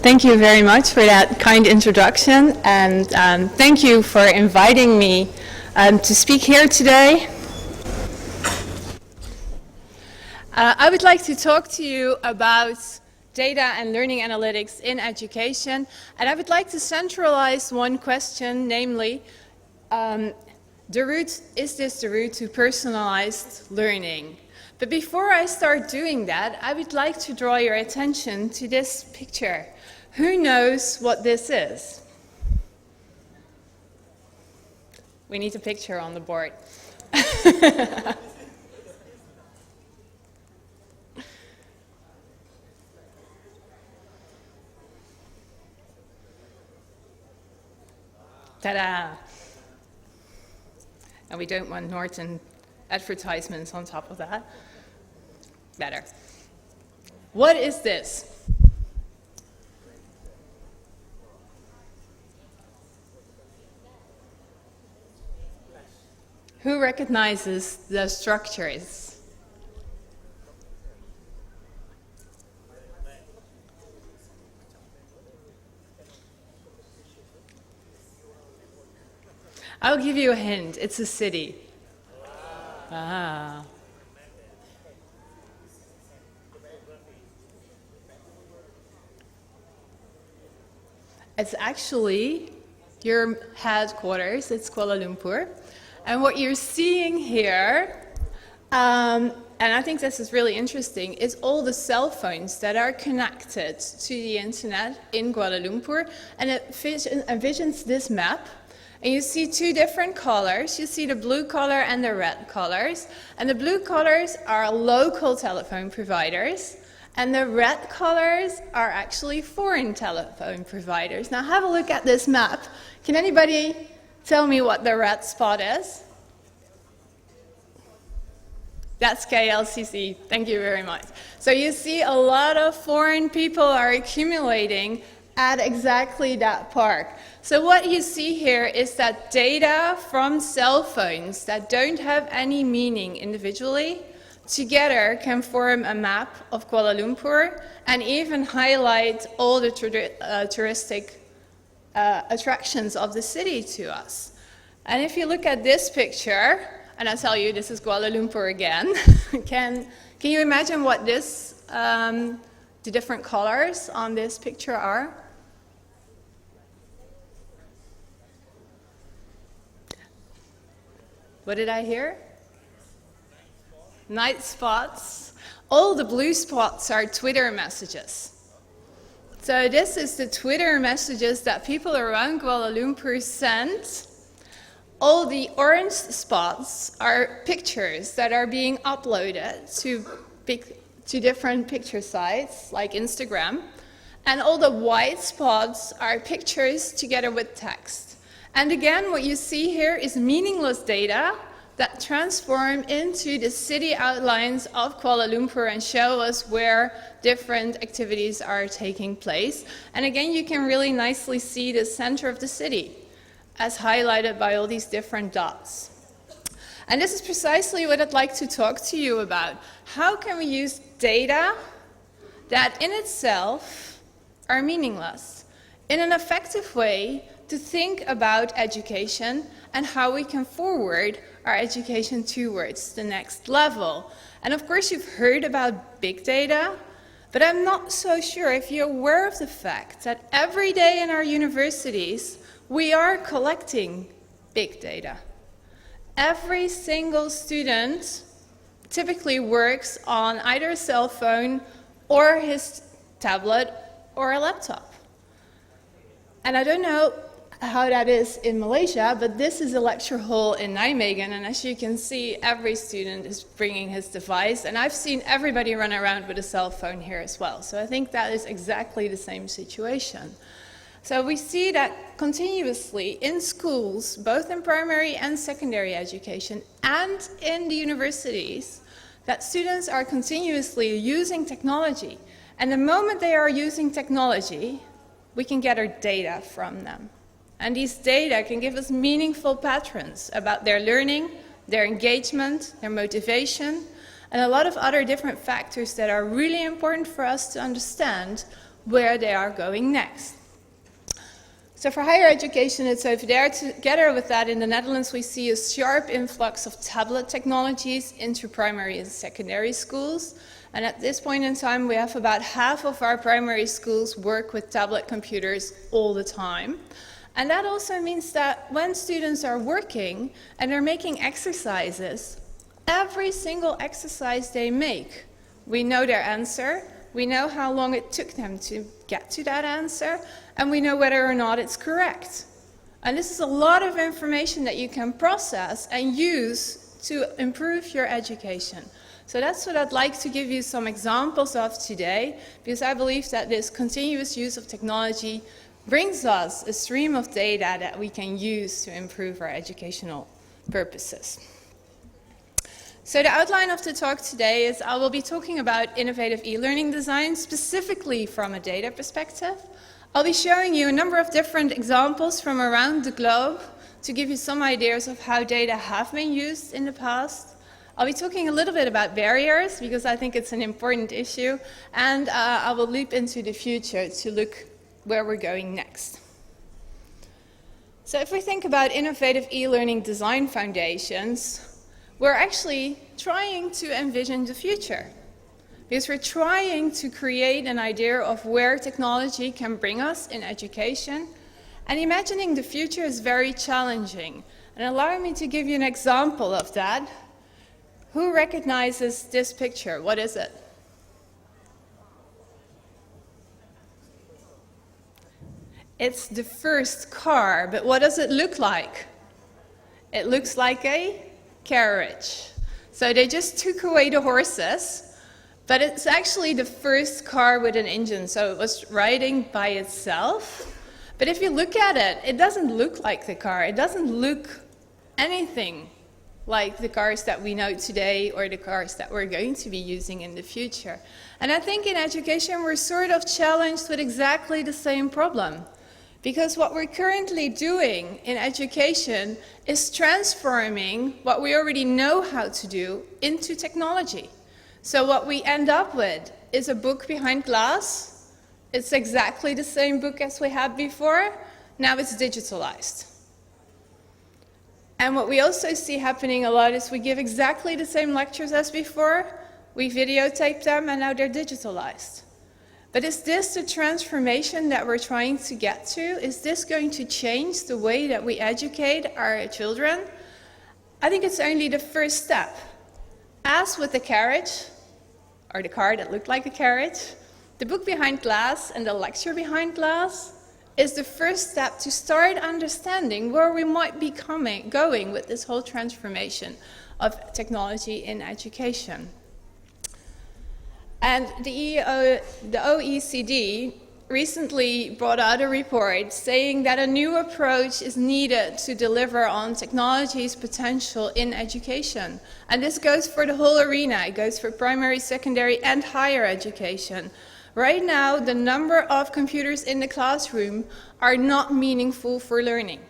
Thank you very much for that kind introduction, and thank you for inviting me to speak here today. I would like to talk to you about data and learning analytics in education, and I would like to centralize one question, namely, is this the route to personalized learning? But before I start doing that, I would like to draw your attention to this picture. Who knows what this is? We need a picture on the board. Ta-da! And we don't want Norton advertisements on top of that. Better. What is this? Who recognizes the structures? I'll give you a hint. It's a city. Ah. It's actually your headquarters. It's Kuala Lumpur. And what you're seeing here, and I think this is really interesting, is all the cell phones that are connected to the internet in Kuala Lumpur. And it envisions this map. And you see two different colors. You see the blue color and the red colors. And the blue colors are local telephone providers. And the red colors are actually foreign telephone providers. Now have a look at this map. Can anybody tell me what the red spot is? That's KLCC. Thank you very much. So you see a lot of foreign people are accumulating at exactly that park. So what you see here is that data from cell phones that don't have any meaning individually together can form a map of Kuala Lumpur and even highlight all the touristic attractions of the city to us. And if you look at this picture, and I tell you this is Kuala Lumpur again, can you imagine what this, the different colors on this picture are? What did I hear? Night spots. All the blue spots are Twitter messages. So this is the Twitter messages that people around Kuala Lumpur send. All the orange spots are pictures that are being uploaded to different picture sites like Instagram. And all the white spots are pictures together with text. And again, what you see here is meaningless data that transform into the city outlines of Kuala Lumpur and show us where different activities are taking place. And again, you can really nicely see the center of the city as highlighted by all these different dots. And this is precisely what I'd like to talk to you about. How can we use data that in itself are meaningless in an effective way to think about education and how we can forward our education towards the next level. And of course you've heard about big data, but I'm not so sure if you're aware of the fact that every day in our universities we are collecting big data. Every single student typically works on either a cell phone or his tablet or a laptop. And I don't know how that is in Malaysia, but this is a lecture hall in Nijmegen, and as you can see, every student is bringing his device, and I've seen everybody run around with a cell phone here as well. So I think that is exactly the same situation. So we see that continuously in schools, both in primary and secondary education, and in the universities, that students are continuously using technology. And the moment they are using technology, we can gather data from them. And these data can give us meaningful patterns about their learning, their engagement, their motivation, and a lot of other different factors that are really important for us to understand where they are going next. So for higher education, it's over there. Together with that, in the Netherlands, we see a sharp influx of tablet technologies into primary and secondary schools. And at this point in time, we have about half of our primary schools work with tablet computers all the time. And that also means that when students are working and they're making exercises, every single exercise they make, we know their answer, we know how long it took them to get to that answer, and we know whether or not it's correct. And this is a lot of information that you can process and use to improve your education. So that's what I'd like to give you some examples of today, because I believe that this continuous use of technology brings us a stream of data that we can use to improve our educational purposes. So the outline of the talk today is I will be talking about innovative e-learning design, specifically from a data perspective. I'll be showing you a number of different examples from around the globe to give you some ideas of how data have been used in the past. I'll be talking a little bit about barriers, because I think it's an important issue, and I will leap into the future to look where we're going next. So if we think about innovative e-learning design foundations, we're actually trying to envision the future, because we're trying to create an idea of where technology can bring us in education, and imagining the future is very challenging. And allow me to give you an example of that. Who recognizes this picture? What is it? It's the first car, but what does it look like? It looks like a carriage. So they just took away the horses, but it's actually the first car with an engine, so it was riding by itself. But if you look at it, it doesn't look like the car. It doesn't look anything like the cars that we know today or the cars that we're going to be using in the future. And I think in education we're sort of challenged with exactly the same problem. Because what we're currently doing in education is transforming what we already know how to do into technology. So what we end up with is a book behind glass. It's exactly the same book as we had before. Now it's digitalized. And what we also see happening a lot is we give exactly the same lectures as before, we videotape them, and now they're digitalized. But is this the transformation that we're trying to get to? Is this going to change the way that we educate our children? I think it's only the first step. As with the carriage, or the car that looked like a carriage, the book behind glass and the lecture behind glass is the first step to start understanding where we might be going with this whole transformation of technology in education. And the OECD recently brought out a report saying that a new approach is needed to deliver on technology's potential in education. And this goes for the whole arena. It goes for primary, secondary, and higher education. Right now, the number of computers in the classroom are not meaningful for learning.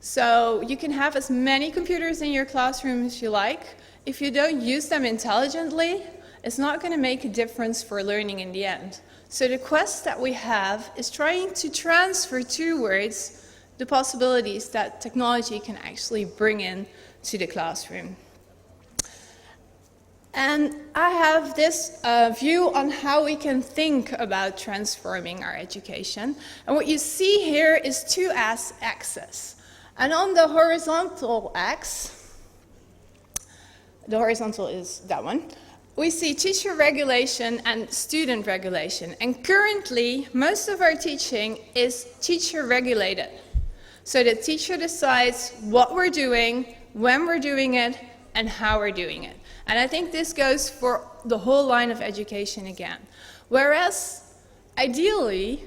So you can have as many computers in your classroom as you like. If you don't use them intelligently, it's not going to make a difference for learning in the end. So the quest that we have is trying to transfer towards the possibilities that technology can actually bring in to the classroom. And I have this view on how we can think about transforming our education. And what you see here is two axes. And on the horizontal axis, the horizontal is that one, we see teacher regulation and student regulation. And currently, most of our teaching is teacher regulated. So the teacher decides what we're doing, when we're doing it, and how we're doing it. And I think this goes for the whole line of education again. Whereas, ideally,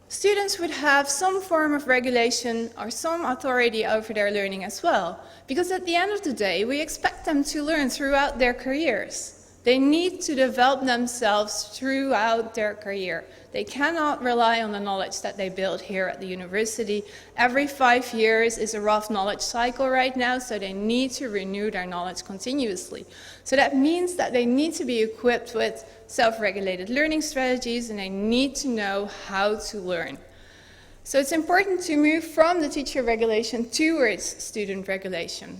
students would have some form of regulation or some authority over their learning as well. Because at the end of the day, we expect them to learn throughout their careers. They need to develop themselves throughout their career. They cannot rely on the knowledge that they build here at the university. Every 5 years is a rough knowledge cycle right now, so they need to renew their knowledge continuously. So that means that they need to be equipped with self-regulated learning strategies, and they need to know how to learn. So it's important to move from the teacher regulation towards student regulation.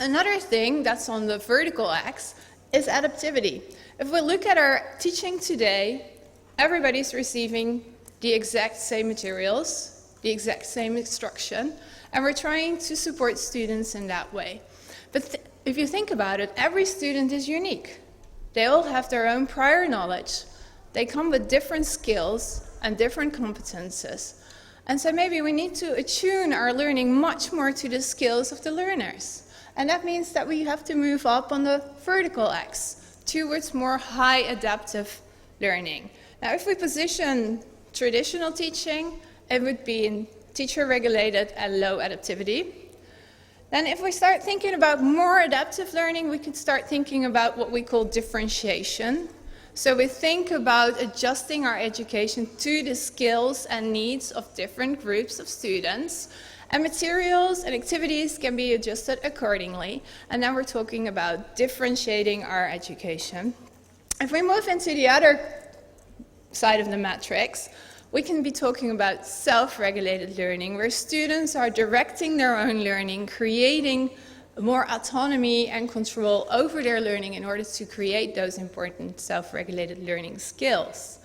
Another thing that's on the vertical axis is adaptivity. If we look at our teaching today, everybody's receiving the exact same materials, the exact same instruction, and we're trying to support students in that way. But if you think about it, every student is unique. They all have their own prior knowledge. They come with different skills and different competences. And so maybe we need to attune our learning much more to the skills of the learners. And that means that we have to move up on the vertical axis towards more high adaptive learning. Now, if we position traditional teaching, it would be in teacher-regulated and low adaptivity. Then if we start thinking about more adaptive learning, we could start thinking about what we call differentiation. So we think about adjusting our education to the skills and needs of different groups of students. And materials and activities can be adjusted accordingly. And then we're talking about differentiating our education. If we move into the other side of the matrix, we can be talking about self-regulated learning, where students are directing their own learning, creating more autonomy and control over their learning in order to create those important self-regulated learning skills.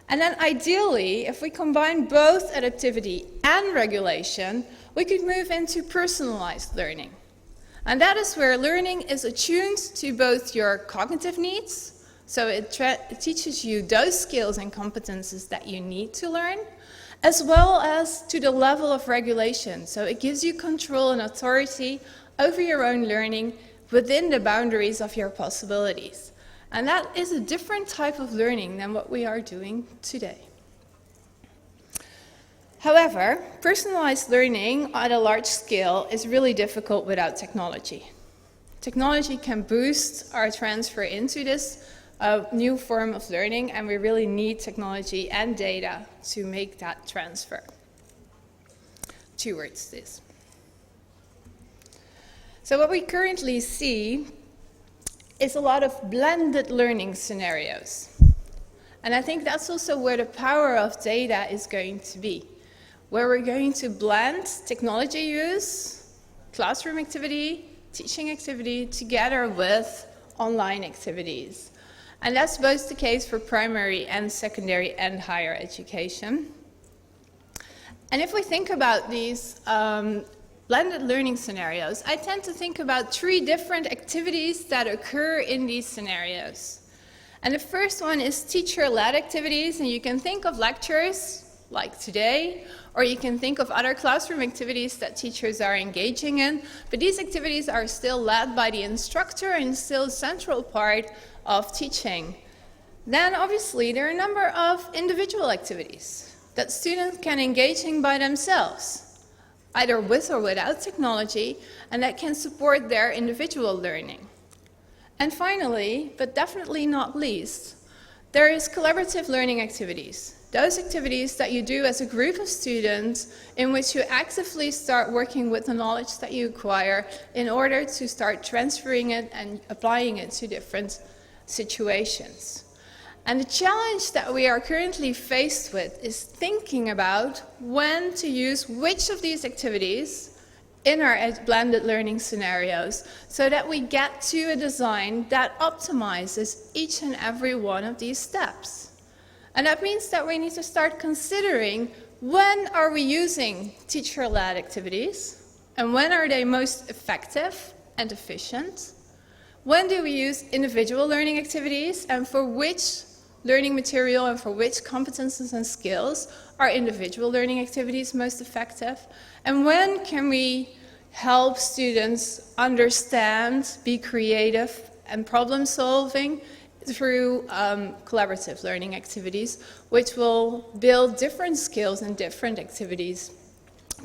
And then ideally, if we combine both adaptivity and regulation, we could move into personalized learning. And that is where learning is attuned to both your cognitive needs, so it teaches you those skills and competences that you need to learn, as well as to the level of regulation. So it gives you control and authority over your own learning within the boundaries of your possibilities. And that is a different type of learning than what we are doing today. However, personalized learning at a large scale is really difficult without technology. Technology can boost our transfer into this new form of learning, and we really need technology and data to make that transfer towards this. So what we currently see is a lot of blended learning scenarios. And I think that's also where the power of data is going to be, where we're going to blend technology use, classroom activity, teaching activity, together with online activities. And that's both the case for primary and secondary and higher education. And if we think about these blended learning scenarios, I tend to think about 3 different activities that occur in these scenarios. And the first one is teacher-led activities, and you can think of lectures like today, or you can think of other classroom activities that teachers are engaging in, but these activities are still led by the instructor and still a central part of teaching. Then obviously there are a number of individual activities that students can engage in by themselves, either with or without technology, and that can support their individual learning. And finally, but definitely not least, there is collaborative learning activities. Those activities that you do as a group of students in which you actively start working with the knowledge that you acquire in order to start transferring it and applying it to different situations. And the challenge that we are currently faced with is thinking about when to use which of these activities in our blended learning scenarios so that we get to a design that optimizes each and every one of these steps. And that means that we need to start considering when are we using teacher-led activities and when are they most effective and efficient? When do we use individual learning activities, and for which learning material and for which competences and skills are individual learning activities most effective? And when can we help students understand, be creative and problem solving through collaborative learning activities, which will build different skills and different activities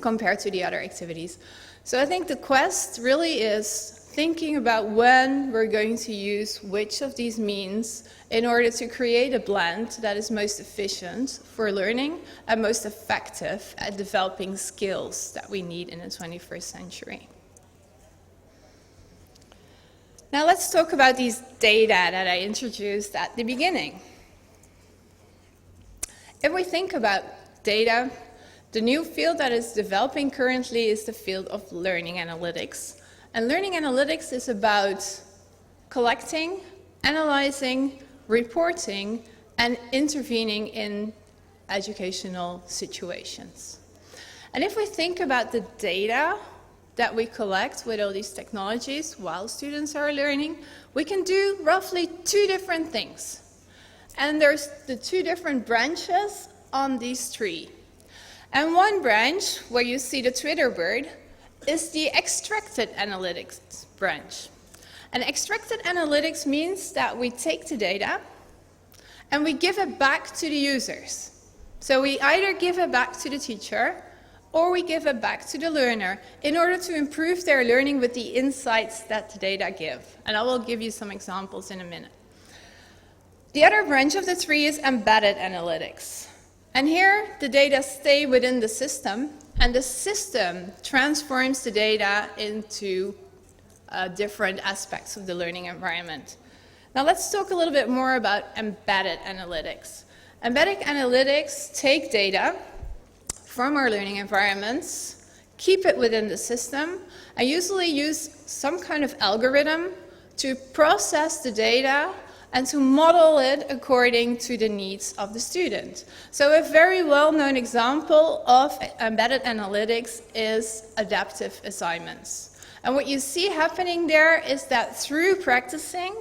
compared to the other activities. So I think the quest really is thinking about when we're going to use which of these means in order to create a blend that is most efficient for learning and most effective at developing skills that we need in the 21st century. Now let's talk about these data that I introduced at the beginning. If we think about data, the new field that is developing currently is the field of learning analytics. And learning analytics is about collecting, analyzing, reporting, and intervening in educational situations. And if we think about the data that we collect with all these technologies while students are learning, we can do roughly two different things. And there's the two different branches on these three. And one branch, where you see the Twitter bird, is the extracted analytics branch. And extracted analytics means that we take the data and we give it back to the users. So we either give it back to the teacher or we give it back to the learner in order to improve their learning with the insights that the data give. And I will give you some examples in a minute. The other branch of the tree is embedded analytics. And here the data stay within the system, and the system transforms the data into different aspects of the learning environment. Now let's talk a little bit more about embedded analytics. Embedded analytics take data from our learning environments, keep it within the system, and usually use some kind of algorithm to process the data and to model it according to the needs of the student. So a very well-known example of embedded analytics is adaptive assignments. And what you see happening there is that through practicing,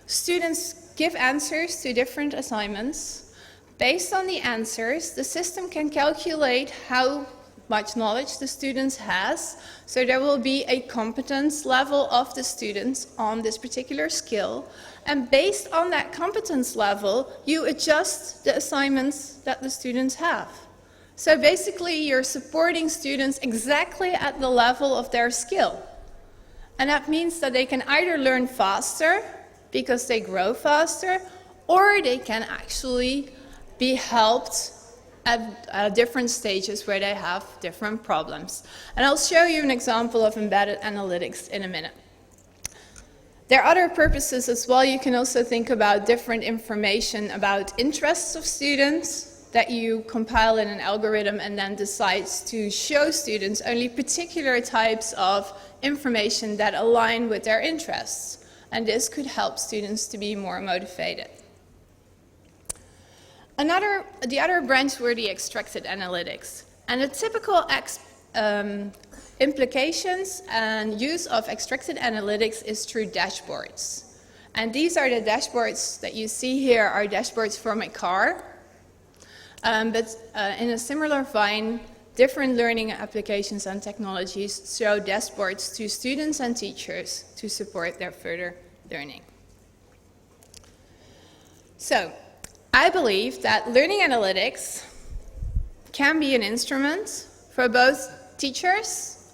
students give answers to different assignments. Based on the answers, the system can calculate how much knowledge the student has, so there will be a competence level of the students on this particular skill, and based on that competence level, you adjust the assignments that the students have. So basically, you're supporting students exactly at the level of their skill. And that means that they can either learn faster, because they grow faster, or they can actually be helped at different stages where they have different problems. And I'll show you an example of embedded analytics in a minute. There are other purposes as well. You can also think about different information about interests of students that you compile in an algorithm and then decides to show students only particular types of information that align with their interests. And this could help students to be more motivated. The other branch were the extracted analytics. And the typical implications and use of extracted analytics is through dashboards. And these are the dashboards that you see here are dashboards from a car. But in a similar vein, different learning applications and technologies show dashboards to students and teachers to support their further learning. So, I believe that learning analytics can be an instrument for both teachers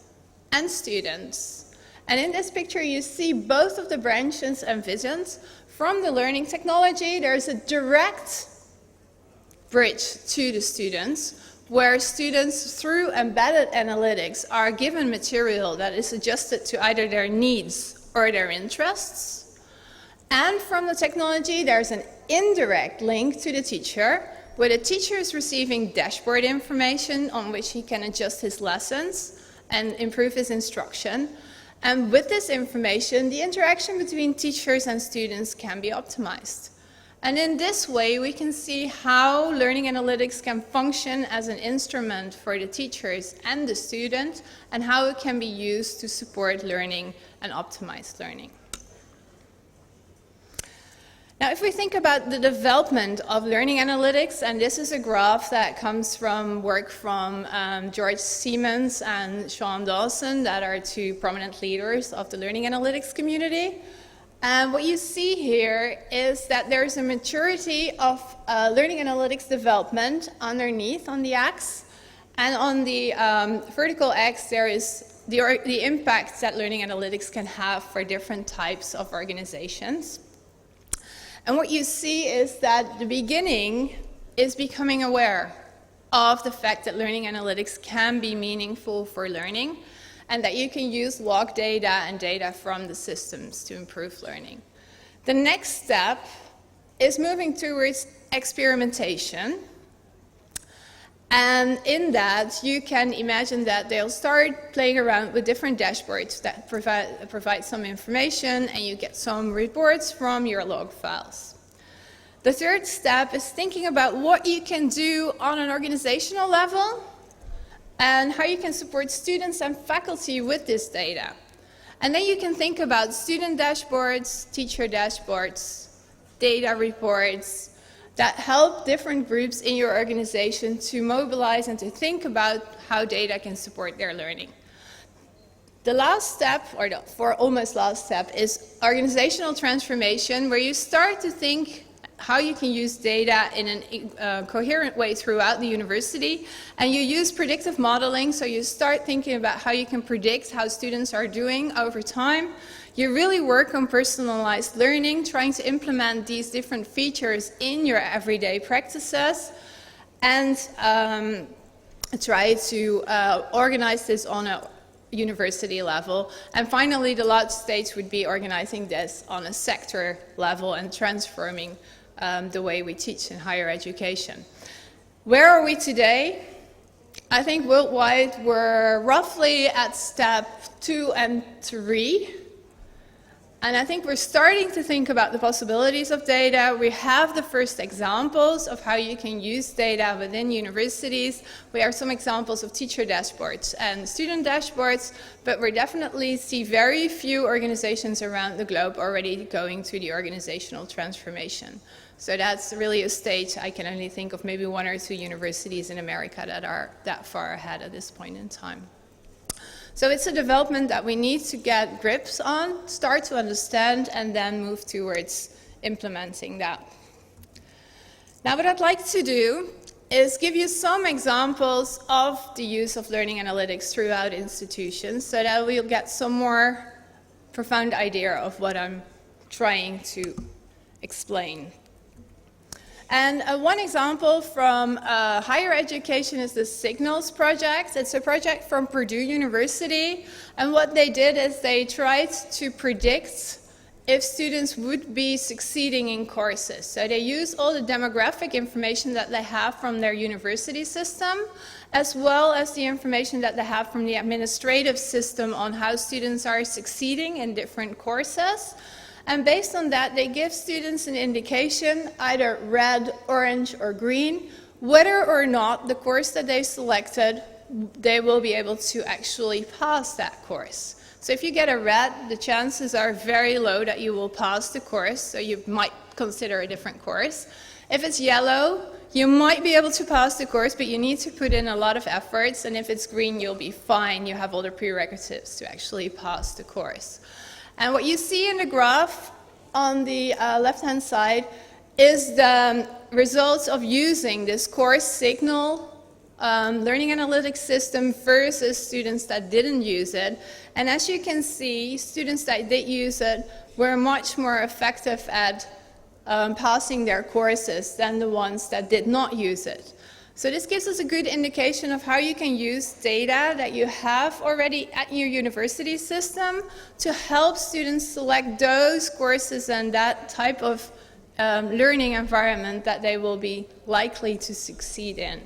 and students. And in this picture you see both of the branches and visions. From the learning technology, there's a direct bridge to the students, where students through embedded analytics are given material that is adjusted to either their needs or their interests. And from the technology, there's an indirect link to the teacher, where the teacher is receiving dashboard information on which he can adjust his lessons and improve his instruction. And with this information, the interaction between teachers and students can be optimized. And in this way, we can see how learning analytics can function as an instrument for the teachers and the student, and how it can be used to support learning and optimize learning. Now, if we think about the development of learning analytics, and this is a graph that comes from work from George Siemens and Sean Dawson, that are two prominent leaders of the learning analytics community. And what you see here is that there's a maturity of learning analytics development underneath on the X, And on the vertical X, there is the impact that learning analytics can have for different types of organizations. And what you see is that the beginning is becoming aware of the fact that learning analytics can be meaningful for learning, and that you can use log data and data from the systems to improve learning. The next step is moving towards experimentation. And in that, you can imagine that they'll start playing around with different dashboards that provide some information, and you get some reports from your log files. The third step is thinking about what you can do on an organizational level and how you can support students and faculty with this data. And then you can think about student dashboards, teacher dashboards, data reports that help different groups in your organization to mobilize and to think about how data can support their learning. The last step, or the almost last step, is organizational transformation, where you start to think how you can use data in a coherent way throughout the university, and you use predictive modeling, so you start thinking about how you can predict how students are doing over time. You really work on personalized learning, trying to implement these different features in your everyday practices, and try to organize this on a university level. And finally, the last stage would be organizing this on a sector level and transforming the way we teach in higher education. Where are we today? I think worldwide we're roughly at step 2 and 3. And I think we're starting to think about the possibilities of data. We have the first examples of how you can use data within universities. We have some examples of teacher dashboards and student dashboards, but we definitely see very few organizations around the globe already going through the organizational transformation. So that's really a stage. I can only think of maybe 1 or 2 universities in America that are that far ahead at this point in time. So it's a development that we need to get grips on, start to understand, and then move towards implementing that. Now what I'd like to do is give you some examples of the use of learning analytics throughout institutions, so that we'll get some more profound idea of what I'm trying to explain. And one example from higher education is the Signals project. It's a project from Purdue University, and what they did is they tried to predict if students would be succeeding in courses. So they used all the demographic information that they have from their university system, as well as the information that they have from the administrative system on how students are succeeding in different courses. And based on that, they give students an indication, either red, orange, or green, whether or not the course that they selected, they will be able to actually pass that course. So if you get a red, the chances are very low that you will pass the course, so you might consider a different course. If it's yellow, you might be able to pass the course, but you need to put in a lot of efforts, and if it's green, you'll be fine. You have all the prerequisites to actually pass the course. And what you see in the graph on the left-hand side is the results of using this course signal learning analytics system versus students that didn't use it. And as you can see, students that did use it were much more effective at passing their courses than the ones that did not use it. So this gives us a good indication of how you can use data that you have already at your university system to help students select those courses and that type of learning environment that they will be likely to succeed in.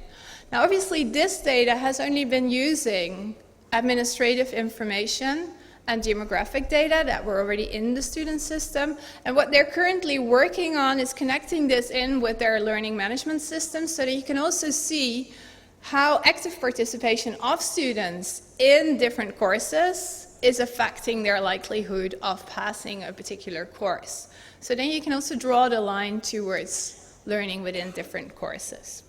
Now obviously this data has only been using administrative information and demographic data that were already in the student system. And what they're currently working on is connecting this in with their learning management system so that you can also see how active participation of students in different courses is affecting their likelihood of passing a particular course. So then you can also draw the line towards learning within different courses.